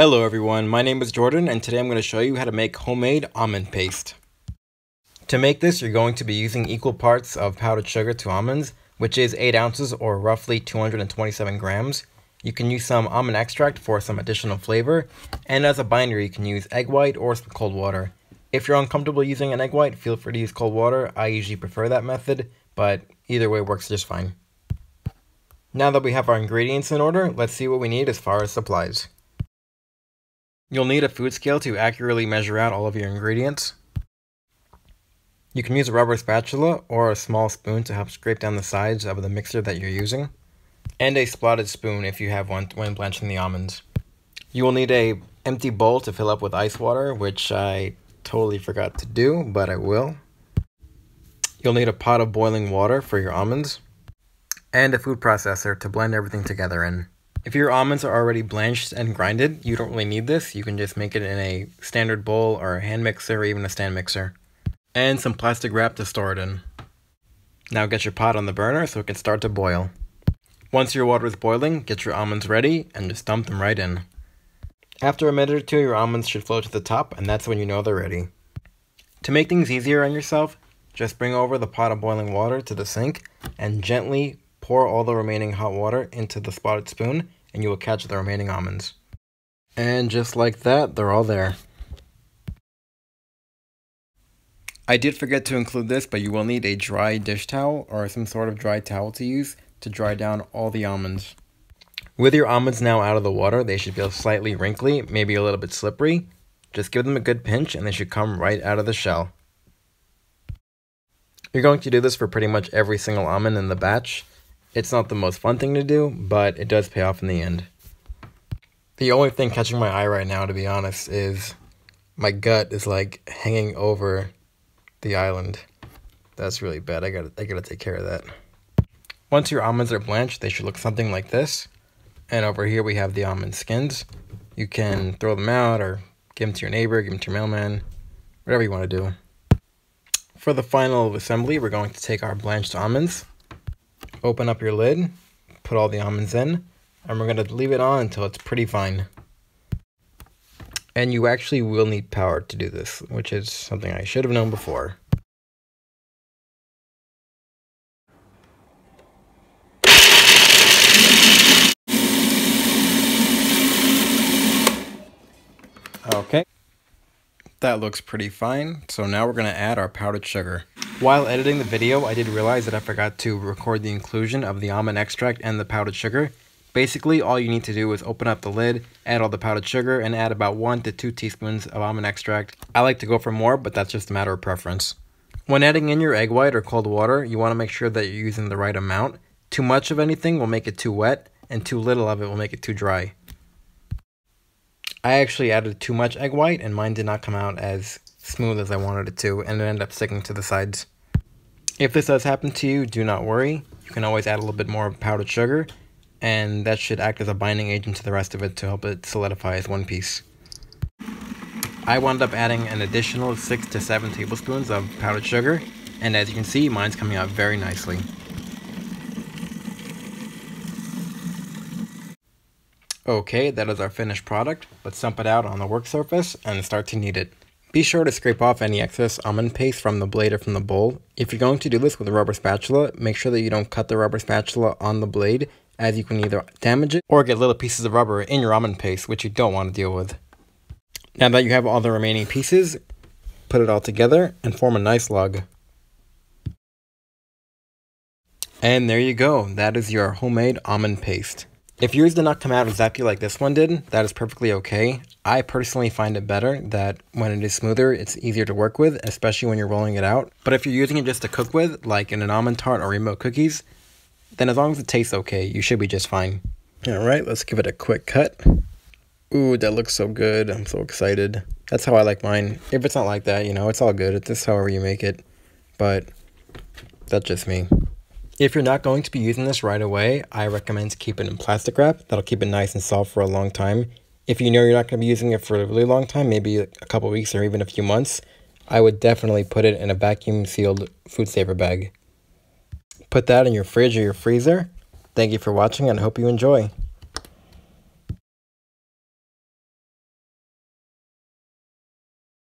Hello everyone, my name is Jordan and today I'm going to show you how to make homemade almond paste. To make this, you're going to be using equal parts of powdered sugar to almonds, which is 8 ounces or roughly 227 grams. You can use some almond extract for some additional flavor, and as a binder you can use egg white or some cold water. If you're uncomfortable using an egg white, feel free to use cold water. I usually prefer that method, but either way works just fine. Now that we have our ingredients in order, let's see what we need as far as supplies. You'll need a food scale to accurately measure out all of your ingredients. You can use a rubber spatula or a small spoon to help scrape down the sides of the mixer that you're using, and a spotted spoon if you have one when blanching the almonds. You will need an empty bowl to fill up with ice water, which I totally forgot to do, but I will. You'll need a pot of boiling water for your almonds, and a food processor to blend everything together in. If your almonds are already blanched and grinded, you don't really need this. You can just make it in a standard bowl or a hand mixer or even a stand mixer. And some plastic wrap to store it in. Now get your pot on the burner so it can start to boil. Once your water is boiling, get your almonds ready and just dump them right in. After a minute or two, your almonds should float to the top, and that's when you know they're ready. To make things easier on yourself, just bring over the pot of boiling water to the sink and gently pour all the remaining hot water into the spotted spoon, and you will catch the remaining almonds. And just like that, they're all there. I did forget to include this, but you will need a dry dish towel or some sort of dry towel to use to dry down all the almonds. With your almonds now out of the water, they should feel slightly wrinkly, maybe a little bit slippery. Just give them a good pinch and they should come right out of the shell. You're going to do this for pretty much every single almond in the batch. It's not the most fun thing to do, but it does pay off in the end. The only thing catching my eye right now, to be honest, is my gut is like hanging over the island. That's really bad. I gotta take care of that. Once your almonds are blanched, they should look something like this. And over here we have the almond skins. You can throw them out or give them to your neighbor, give them to your mailman, whatever you want to do. For the final assembly, we're going to take our blanched almonds, open up your lid, put all the almonds in, and we're going to leave it on until it's pretty fine. And you actually will need power to do this, which is something I should have known before. Okay, that looks pretty fine. So now we're going to add our powdered sugar. While editing the video, I did realize that I forgot to record the inclusion of the almond extract and the powdered sugar. Basically, all you need to do is open up the lid, add all the powdered sugar, and add about 1 to 2 teaspoons of almond extract. I like to go for more, but that's just a matter of preference. When adding in your egg white or cold water, you want to make sure that you're using the right amount. Too much of anything will make it too wet, and too little of it will make it too dry. I actually added too much egg white, and mine did not come out as smooth as I wanted it to, and it ended up sticking to the sides. If this does happen to you, do not worry. You can always add a little bit more powdered sugar, and that should act as a binding agent to the rest of it to help it solidify as one piece. I wound up adding an additional 6 to 7 tablespoons of powdered sugar, and as you can see, mine's coming out very nicely. Okay, that is our finished product. Let's dump it out on the work surface and start to knead it. Be sure to scrape off any excess almond paste from the blade or from the bowl. If you're going to do this with a rubber spatula, make sure that you don't cut the rubber spatula on the blade, as you can either damage it or get little pieces of rubber in your almond paste, which you don't want to deal with. Now that you have all the remaining pieces, put it all together and form a nice lug. And there you go, that is your homemade almond paste. If yours did not come out exactly like this one did, that is perfectly okay. I personally find it better that when it is smoother, it's easier to work with, especially when you're rolling it out. But if you're using it just to cook with, like in an almond tart or rainbow cookies, then as long as it tastes okay, you should be just fine. Alright, let's give it a quick cut. Ooh, that looks so good. I'm so excited. That's how I like mine. If it's not like that, you know, it's all good. It's just however you make it. But that's just me. If you're not going to be using this right away, I recommend to keep it in plastic wrap. That'll keep it nice and soft for a long time. If you know you're not going to be using it for a really long time, maybe a couple weeks or even a few months, I would definitely put it in a vacuum sealed food saver bag. Put that in your fridge or your freezer. Thank you for watching and I hope you enjoy.